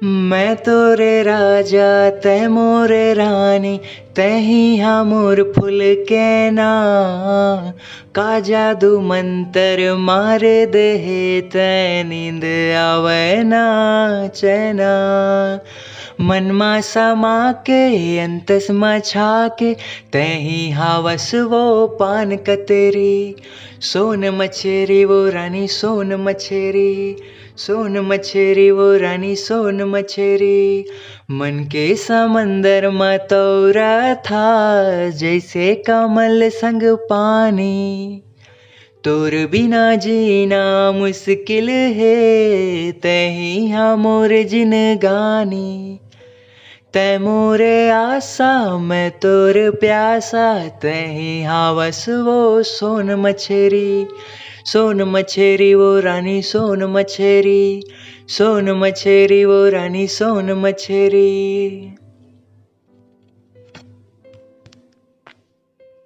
मैं तोरे राजा तै मोरे रानी, तही हाँ मोर फूल के ना। का जादू मंतर मारे देहे, तै नींद आवे ना चैना। मन मा समा के अंतस मा छाके, तही हावस वो पान कतरी। सोन मछेरी वो रानी सोन मछेरी, सोन मछेरी वो रानी सोन मछेरी। मन के समंदर में तोरा था, जैसे कमल संग पानी। तोर बिना जीना मुश्किल है, तही हाँ मोर जिनगानी। तै मोरे आशा मैं तोर प्यासा, तही हावस वो सोन मछेरी। सोन मछेरी वो रानी सोन मछेरी, सोन मछेरी वो रानी सोन मछेरी।